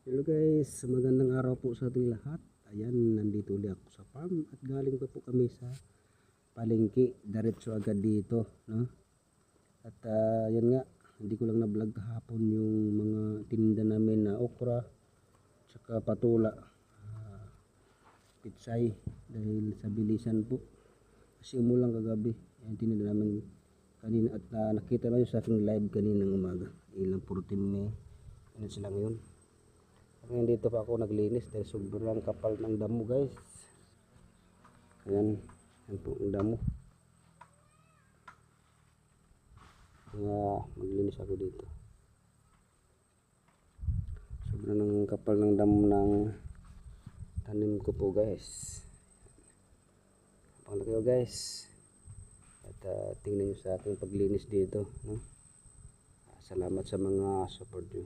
Hello guys, magandang araw po sa ating lahat. Ayan, nandito ulit ako sa farm at galing pa po kami sa palengke. Diretso agad dito, no? At yan nga, hindi ko lang na-vlog kahapon yung mga tinda namin na okra, tsaka patula, pitsay dahil sa bilisan po. Kasi umulang kagabi. Ayan, tinda namin kanina at nakita na yun sa aking live kaninang umaga. Ilang 14 May. Ano sila ngayon? Ngayon dito pa ako naglinis dahil sobrang kapal ng damo guys. Ayan, yan po ang damo. Kaya maglinis ako dito. Sobrang kapal ng damo ng tanim ko po guys. Pangalawa kayo guys. At tingnan nyo sa aking paglinis dito, no? Salamat sa mga support nyo.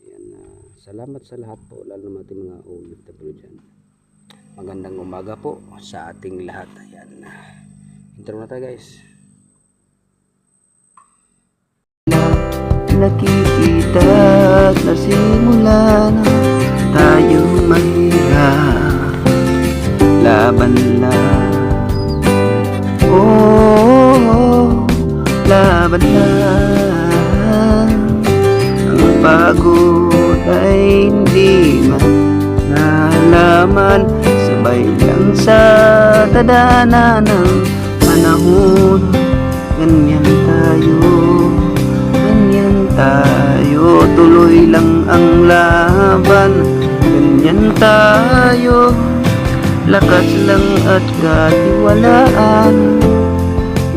Yan, salamat sa lahat po, lalo na ating mga OFW dyan. Magandang umaga po sa ating lahat. Ayan, intro na tayo guys. Nakikita at nasimula na tayo mahirap. Laban lang, oh, laban lang. Ang pagod ay hindi nalaman. Sabay lang sa tadhana ng panahon. Ganyan tayo, ganyan tayo. Tuloy lang ang laban. Ganyan tayo, lakas lang at katiwalaan.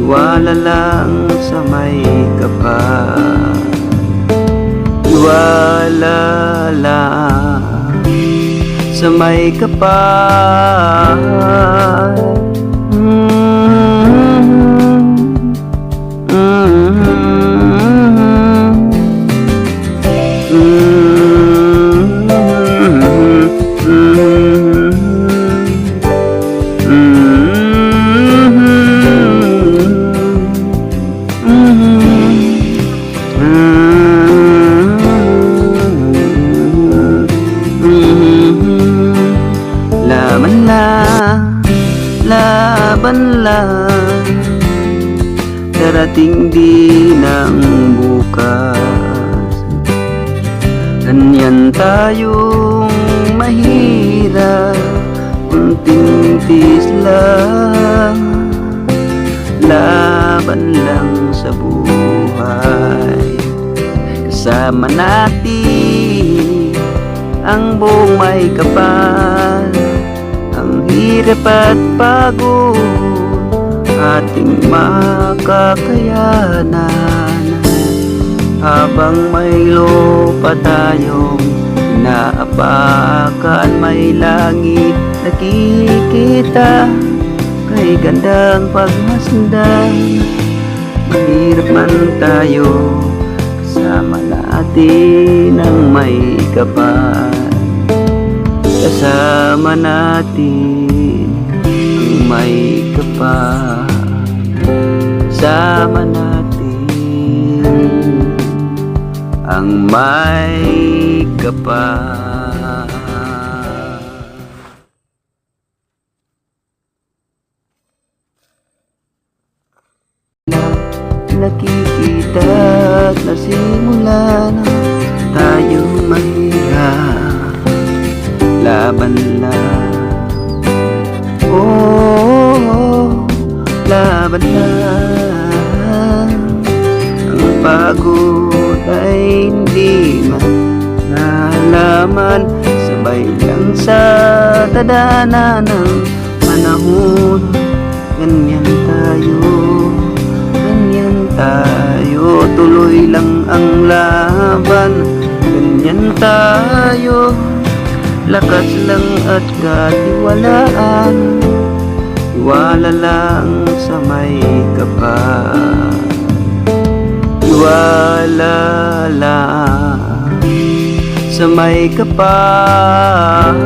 Iwala lang sa may kapal. Iwala lang sa may kapal. Laban lang, laban lang. Darating din ang bukas. Ganyan tayong mahirap, kunting tiis lang. Laban lang sa buhay. Kasama natin ang buong may kapal. Ang hirap at pagod ating makakayanan. Habang may lupa tayong inaapakan, may langit nakikita, kay gandang pagmasdan. Mahirap man tayo, kasama natin ang may kapal. Kasama natin ang may kapal. Kasama natin ang may kapal. Nakikita at nasimula na tayo mahirap. Laban lang, oh, laban lang. Ang pagod ay hindi nalaman. Sabay lang sa tadhana ng panahon. Ganyan tayo, ganyan tayo. Tuloy lang ang laban. Ganyan tayo, lakas lang at katiwalaan. Iwala lang sa may kapal. Iwala lang sa may kapal.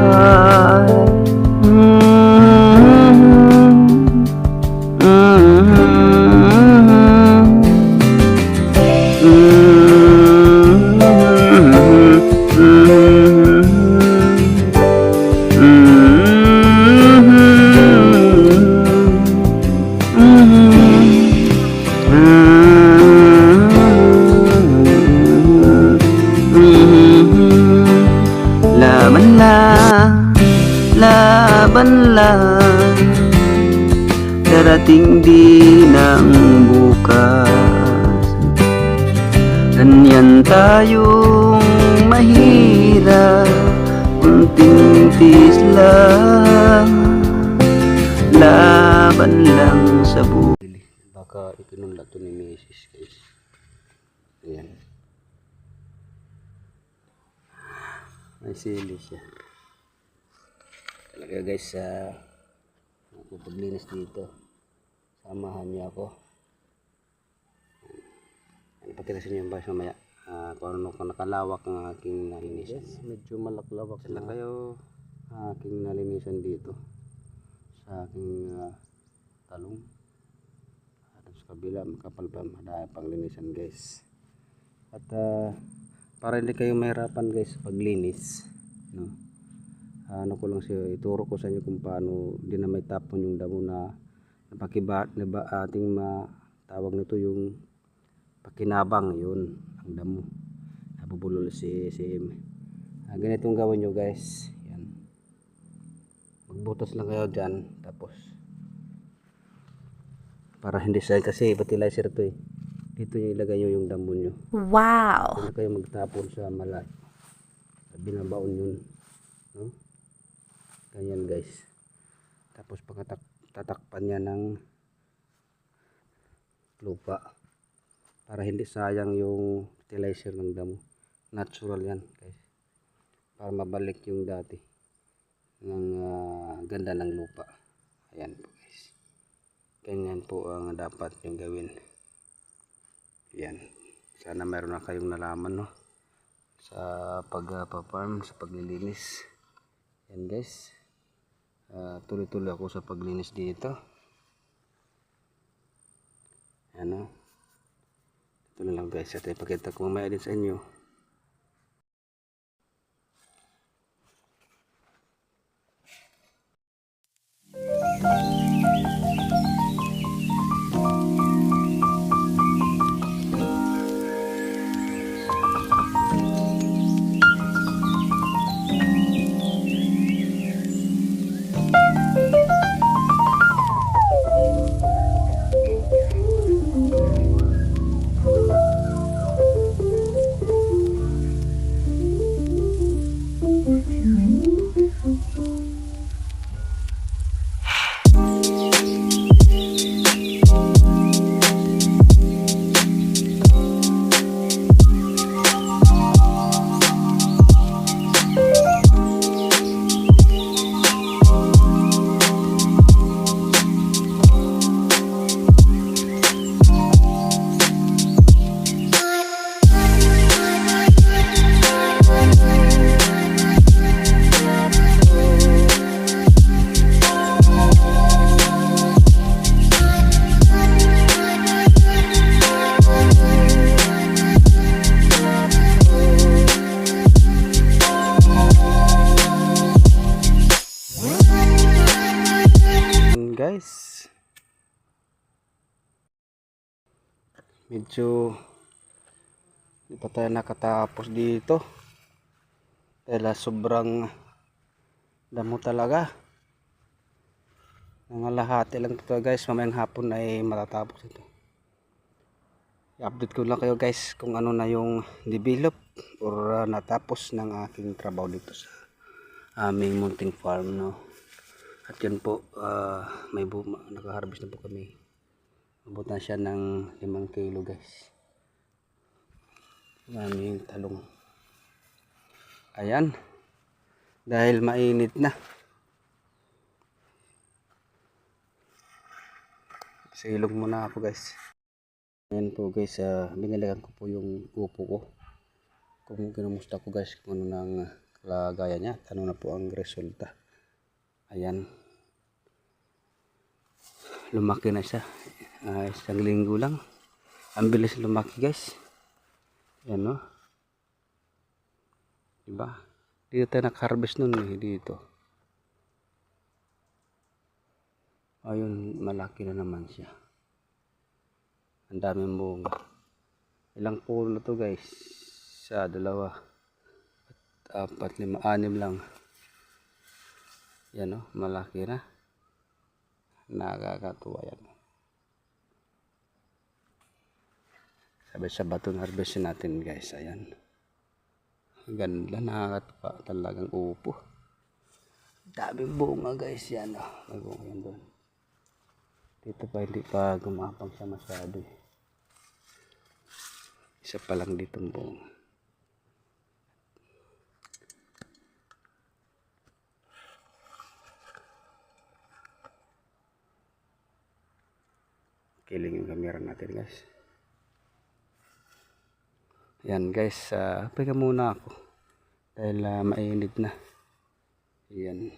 laban lang, darating din ang bukas. Ganyan tayong mahirap, kunting tiis lang, laban lang sa buhay. Baka ikinunla to ni Mrs. guys. Ayan. May sili siya. Talaga guys, paglinis dito, samahan niya ako. Ipakita sa inyo yung bahay mamaya. Kung ano kung nakalawak ang aking nalinisan. Yes, medyo malaklawak na kayo aking nalinisan dito sa aking talong. At sa kabila makapal pa, madaya pang linisan guys. At para hindi kayo mahirapan guys paglinis, no? Ano ko lang siya, ituro ko sa inyo kung paano hindi na may tapon yung damo na napakibat na ba ating matawag nito yung pakinabang, yun ang damo nabubulol si ganitong gawin nyo guys. Yan, magbutas lang kayo dyan, tapos para hindi sa kasi fertilizer to dito nyo ilagay nyo yung damo nyo. Wow! Hindi kayo magtapon sa malayo, binabaon yun, no? Ganyan guys. Tapos tatakpan niya ng lupa para hindi sayang yung fertilizer ng damo. Natural yan guys, para mabalik yung dati ng ganda ng lupa. Ayan po guys, ganyan po ang dapat yung gawin. Yan, sana meron na kayong nalaman, no, sa pagpa-farm, sa paglilinis. Yan guys, tuloy-tuloy ako sa paglinis dito. Ano, ito na lang guys, at ipakita ko mamaya din sa inyo. Guys, medyo di pa tayo nakatapos dito dahil sobrang damo talaga. Nangalahati lang ito guys, mamayang hapon ay matatapos ito. I-update ko lang kayo guys kung ano na yung develop or natapos ng aking trabaho dito sa aming munting farm, no. At yun po, may nakaharvest na po kami. Abot na siya ng 5 kilo guys. Ang aming talong. Ayan. Dahil mainit na. Silog muna ako guys. Ayan po guys, biniligan ko po yung upo ko. Kung kinumusta ko guys, kung ano nang kalagayan niya. Ano na po ang resulta. Ayan, lumaki na siya, isang linggo lang, ang bilis lumaki guys. Ayan, no, diba, dito tayo nakaharvest nun dito. Ayun, malaki na naman siya, ang daming bunga. Ilang puno na to guys, sa 2, 4, 5, 6 lang. Yan o, malaki na. Nakakatuwa yan. Sabi sa batong harvest natin guys. Ayan. Ganda, nakakatuwa talagang upo. Daming bunga guys. Yan o. May bunga yan doon. Dito pa hindi pa gumapang siya masyado. Isa pa lang dito ang bunga. Kiling yung camera natin guys. Yan guys, pahinga muna ako dahil mainit na. Yan,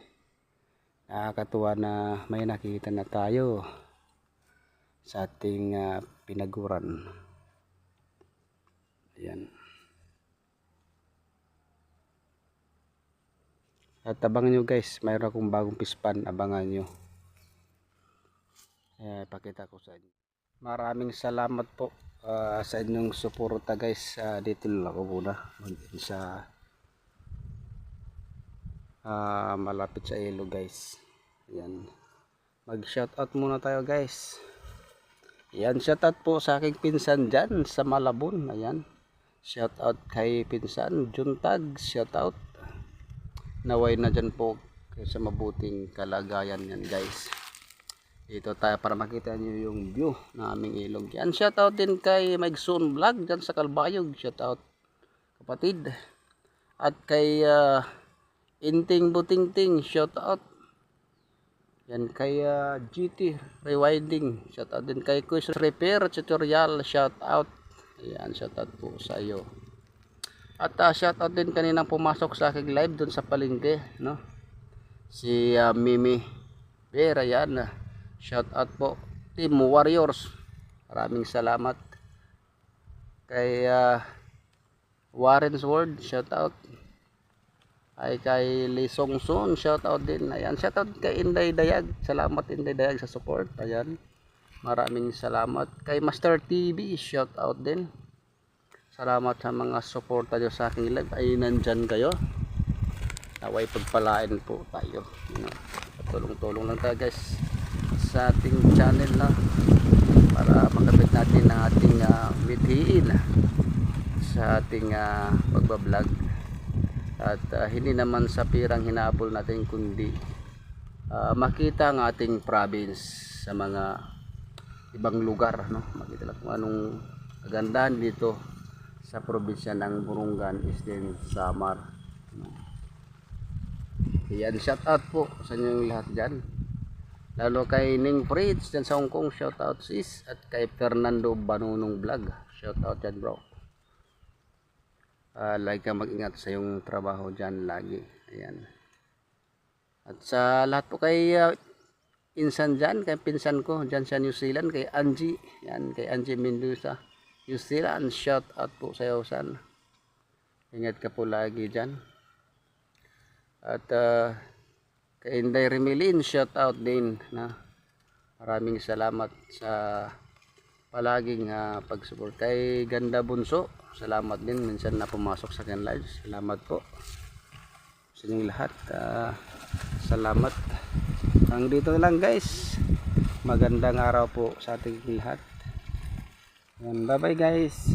nakakatuwa na may nakikita na tayo sa ating pinaguran. Yan. At abangan nyo guys, mayroon akong bagong pispan, abangan nyo. Pakita ko sa inyo. Maraming salamat po sa inyong suporta guys. Dito lang ako muna sa malapit sa ilog guys. Ayan. Mag shoutout muna tayo guys. Ayan, shoutout po sa aking pinsan dyan sa Malabon. Ayan. Shoutout kay pinsan Juntag. Shoutout. Naway na dyan po sa mabuting kalagayan yan guys. Dito tayo para makita nyo yung view na aming ilog. Yan, shoutout din kay Mike Soon Vlog dyan sa Kalbayog. Shoutout kapatid. At kay Inting Butingting. Shoutout. Yan kay GT Rewinding. Shoutout din kay Quiz Repair Tutorial. Shoutout. Yan, shoutout po sa iyo. At shoutout din kaninang pumasok sa aking live dun sa palengke. No? Si Mimi Vera. Yan. Shout out po Team Warriors. Maraming salamat. Kay Warren's World, shout out. Ay kay Lee Song Soon, shout out din. Ayan, shout out kay Inday Dayag. Salamat Inday Dayag sa support. Ayan. Maraming salamat. Kay Master TV, shout out din. Salamat sa mga suporta nyo sa aking live. Ay nandyan kayo. Naway pagpalain po tayo. Tulong-tulong lang tayo guys sa ating channel na para makabit natin ang ating mithiin sa ating pagbablog at hindi naman sa pirang hinabol natin kundi makita ang ating province sa mga ibang lugar, no? Makita lang kung anong kagandahan dito sa probinsya ng Burungan Eastern Samar. Yan, shout out po sa inyo lahat dyan. Lalo kay Ning Fritz dyan sa Hong Kong, shoutout sis. At kay Fernando Banunong Vlog, shoutout dyan bro. Like ka mag-ingat sa yung trabaho dyan lagi. Ayan. At sa lahat po kay insan dyan, kay pinsan ko dyan sa New Zealand, kay Angie. Yan, kay Angie Mendoza, New Zealand, shoutout po sa iyo san. Ingat ka po lagi dyan. At kay Inday Remilin, shout out din na maraming salamat sa palaging pag-support. Kay Ganda Bunso, salamat din minsan na pumasok sa akin live. Salamat po sa inyong lahat. Salamat. Hanggang dito lang guys. Magandang araw po sa ating lahat. Bye bye guys.